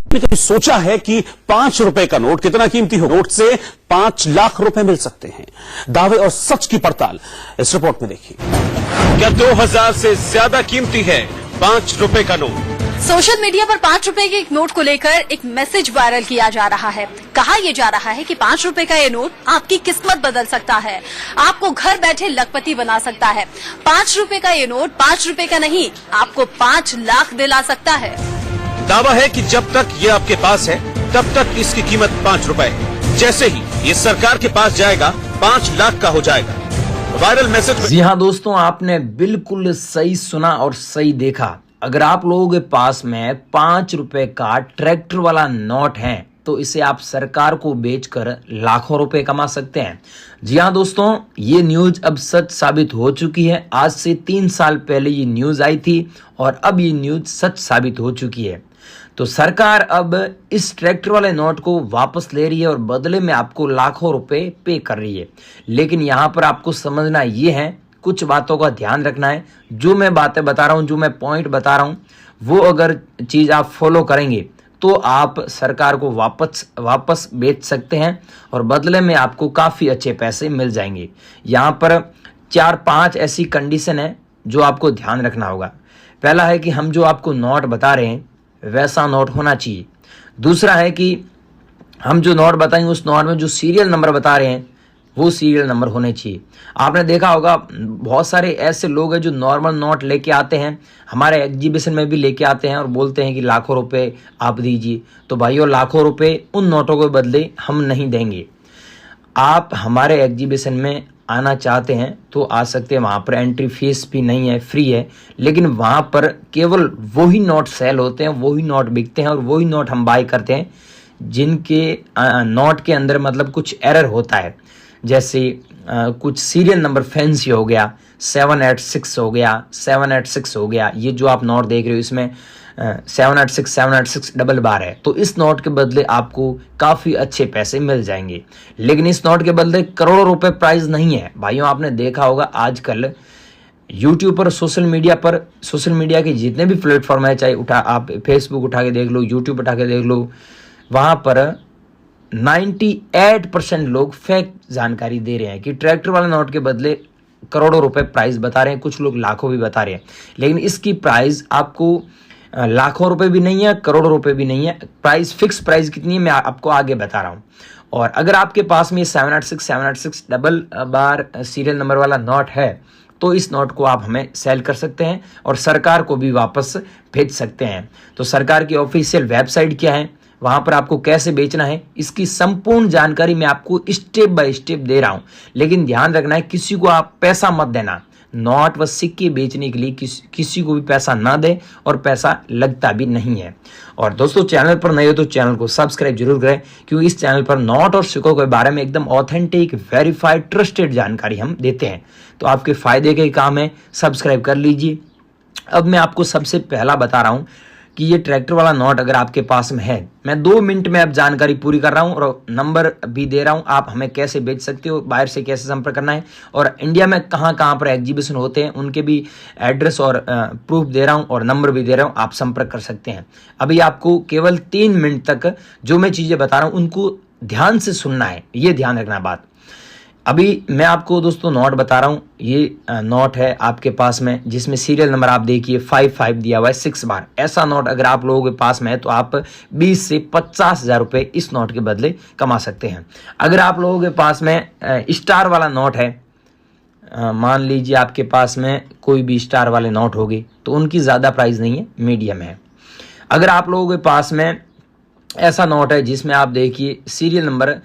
आपने कभी सोचा है कि 5 रुपए का नोट कितना कीमती हो? नोट से 5 लाख रुपए मिल सकते हैं। दावे और सच की पड़ताल इस रिपोर्ट में देखिए। क्या 2000 से ज्यादा कीमती है 5 रुपए का नोट? सोशल मीडिया पर 5 रुपए के एक नोट को लेकर एक मैसेज वायरल किया जा रहा है। कहा यह जा रहा है कि 5 रुपए का ये नोट आपकी किस्मत बदल सकता है, आपको घर बैठे लखपति बना सकता है। 5 रुपए का ये नोट 5 रुपए का नहीं, आपको 5 लाख दिला सकता है। दावा है कि जब तक ये आपके पास है तब तक इसकी कीमत 5 रुपए है। जैसे ही ये सरकार के पास जाएगा 5 लाख का हो जाएगा। Viral message. जी हाँ दोस्तों, आपने बिल्कुल सही सुना और सही देखा। अगर आप लोगों के पास में 5 रुपए का ट्रैक्टर वाला नोट है तो इसे आप सरकार को बेचकर लाखों रुपए कमा सकते हैं। जी हाँ दोस्तों, ये न्यूज अब सच साबित हो चुकी है। आज से 3 साल पहले ये न्यूज आई थी और अब ये न्यूज सच साबित हो चुकी है। तो सरकार अब इस ट्रैक्टर वाले नोट को वापस ले रही है और बदले में आपको लाखों रुपए पे कर रही है। लेकिन यहाँ पर आपको समझना ये है, कुछ बातों का ध्यान रखना है। जो मैं बातें बता रहा हूँ, जो मैं पॉइंट बता रहा हूँ, वो अगर चीज आप फॉलो करेंगे तो आप सरकार को वापस बेच सकते हैं और बदले में आपको काफी अच्छे पैसे मिल जाएंगे। यहाँ पर 4-5 ऐसी कंडीशन है जो आपको ध्यान रखना होगा। पहला है कि हम जो आपको नोट बता रहे हैं वैसा नोट होना चाहिए। दूसरा है कि हम जो नोट बताएंगे उस नोट में जो सीरियल नंबर बता रहे हैं वो सीरियल नंबर होने चाहिए। आपने देखा होगा बहुत सारे ऐसे लोग हैं जो नॉर्मल नोट लेके आते हैं, हमारे एग्जीबिशन में भी लेके आते हैं और बोलते हैं कि लाखों रुपए आप दीजिए। तो भाइयों, लाखों रुपए उन नोटों के बदले हम नहीं देंगे। आप हमारे एग्जीबिशन में आना चाहते हैं तो आ सकते हैं। वहाँ पर एंट्री फीस भी नहीं है, फ्री है। लेकिन वहाँ पर केवल वही नोट सेल होते हैं, वही नोट बिकते हैं और वही नोट हम बाय करते हैं जिनके नोट के अंदर मतलब कुछ एरर होता है। जैसे कुछ सीरियल नंबर फैंसी हो गया, 786 हो गया, 786 हो गया। ये जो आप नोट देख रहे हो इसमें 786 डबल बार है। तो इस नोट के बदले आपको काफ़ी अच्छे पैसे मिल जाएंगे। लेकिन इस नोट के बदले करोड़ों रुपए प्राइस नहीं है। भाइयों, आपने देखा होगा आजकल यूट्यूब पर, सोशल मीडिया के जितने भी प्लेटफॉर्म है, चाहे आप फेसबुक उठा के देख लो, यूट्यूब उठा के देख लो, वहाँ पर 98% लोग फेक जानकारी दे रहे हैं कि ट्रैक्टर वाले नोट के बदले करोड़ों रुपए प्राइस बता रहे हैं। कुछ लोग लाखों भी बता रहे हैं। लेकिन इसकी प्राइस आपको लाखों रुपए भी नहीं है, करोड़ों रुपए भी नहीं है। प्राइस फिक्स प्राइस कितनी है मैं आपको आगे बता रहा हूं। और अगर आपके पास में 786 डबल बार सीरियल नंबर वाला नोट है तो इस नोट को आप हमें सेल कर सकते हैं और सरकार को भी वापस भेज सकते हैं। तो सरकार की ऑफिशियल वेबसाइट क्या है, वहां पर आपको कैसे बेचना है, इसकी संपूर्ण जानकारी मैं आपको स्टेप बाय स्टेप दे रहा हूं। लेकिन ध्यान रखना है, किसी को आप पैसा मत देना। नोट व सिक्के बेचने के लिए किसी को भी पैसा ना दे और पैसा लगता भी नहीं है। और दोस्तों, चैनल पर नए हो तो चैनल को सब्सक्राइब जरूर करें, क्योंकि इस चैनल पर नोट और सिक्कों के बारे में एकदम ऑथेंटिक, वेरीफाइड, ट्रस्टेड जानकारी हम देते हैं। तो आपके फायदे के काम है, सब्सक्राइब कर लीजिए। अब मैं आपको सबसे पहला बता रहा हूं कि ये ट्रैक्टर वाला नोट अगर आपके पास में है, मैं 2 मिनट में अब जानकारी पूरी कर रहा हूं और नंबर भी दे रहा हूं, आप हमें कैसे बेच सकते हो, बाहर से कैसे संपर्क करना है और इंडिया में कहां कहां पर एग्जीबिशन होते हैं उनके भी एड्रेस और प्रूफ दे रहा हूं और नंबर भी दे रहा हूं, आप संपर्क कर सकते हैं। अभी आपको केवल 3 मिनट तक जो मैं चीजें बता रहा हूं उनको ध्यान से सुनना है, ये ध्यान रखना बात। अभी मैं आपको दोस्तों नोट बता रहा हूं। ये नोट है आपके पास में जिसमें सीरियल नंबर आप देखिए 55 दिया हुआ है 6 बार। ऐसा नोट अगर आप लोगों के पास में है तो आप 20 से 50 हजार रुपए इस नोट के बदले कमा सकते हैं। अगर आप लोगों के पास में स्टार वाला नोट है, मान लीजिए आपके पास में कोई भी स्टार वाले नोट होगी तो उनकी ज्यादा प्राइस नहीं है, मीडियम है। अगर आप लोगों के पास में ऐसा नोट है जिसमें आप देखिए सीरियल नंबर,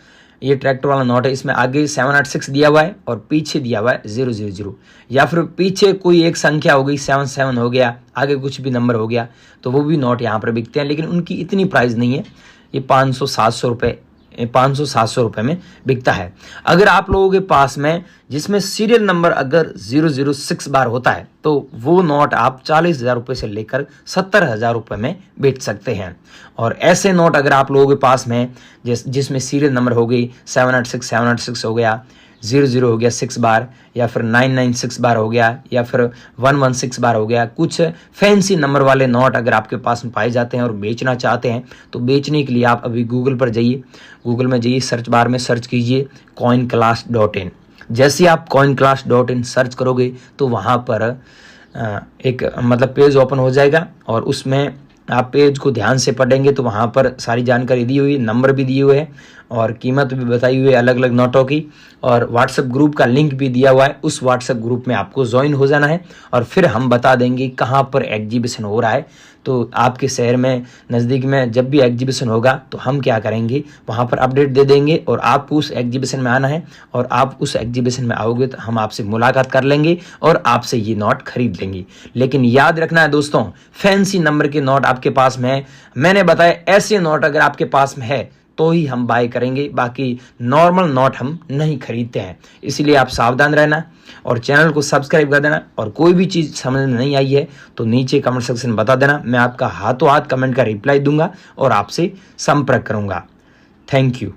ये ट्रैक्टर वाला नोट है, इसमें आगे 786 दिया हुआ है और पीछे दिया हुआ है 000, या फिर पीछे कोई एक संख्या हो गई 77 हो गया, आगे कुछ भी नंबर हो गया, तो वो भी नोट यहाँ पर बिकते हैं। लेकिन उनकी इतनी प्राइस नहीं है, ये 500-700 रुपए में बिकता है। अगर आप लोगों के पास में जिसमें सीरियल नंबर अगर 006 बार होता है तो वो नोट आप 40,000 रुपए से लेकर 70,000 रुपए में बेच सकते हैं। और ऐसे नोट अगर आप लोगों के पास में जिसमें सीरियल नंबर हो गई 786 हो गया, 00 हो गया 6 बार, या फिर 996 बार हो गया, या फिर 116 बार हो गया। कुछ फैंसी नंबर वाले नोट अगर आपके पास में पाए जाते हैं और बेचना चाहते हैं तो बेचने के लिए आप अभी गूगल पर जाइए, गूगल में जाइए, सर्च बार में सर्च कीजिए coinclass.in। जैसे आप coinclass.in सर्च करोगे तो वहाँ पर एक मतलब पेज ओपन हो जाएगा, और उसमें आप पेज को ध्यान से पढ़ेंगे तो वहाँ पर सारी जानकारी दी हुई, नंबर भी दिए हुए हैं और कीमत भी बताई हुई है अलग अलग नोटों की, और व्हाट्सएप ग्रुप का लिंक भी दिया हुआ है। उस व्हाट्सएप ग्रुप में आपको ज्वाइन हो जाना है, और फिर हम बता देंगे कहाँ पर एग्जीबिशन हो रहा है। तो आपके शहर में नज़दीक में जब भी एग्जीबिशन होगा तो हम क्या करेंगे, वहाँ पर अपडेट दे देंगे, और आपको उस एग्जीबिशन में आना है, और आप उस एग्जीबिशन में आओगे तो हम आपसे मुलाकात कर लेंगे और आपसे ये नोट खरीद लेंगे। लेकिन याद रखना है दोस्तों, फैंसी नंबर के नोट आपके पास में है, मैंने बताया ऐसे नोट अगर आपके पास में है तो ही हम बाय करेंगे, बाकी नॉर्मल नोट हम नहीं खरीदते हैं। इसीलिए आप सावधान रहना और चैनल को सब्सक्राइब कर देना, और कोई भी चीज़ समझ में नहीं आई है तो नीचे कमेंट सेक्शन में बता देना, मैं आपका हाथों हाथ कमेंट का रिप्लाई दूंगा और आपसे संपर्क करूंगा। Thank you.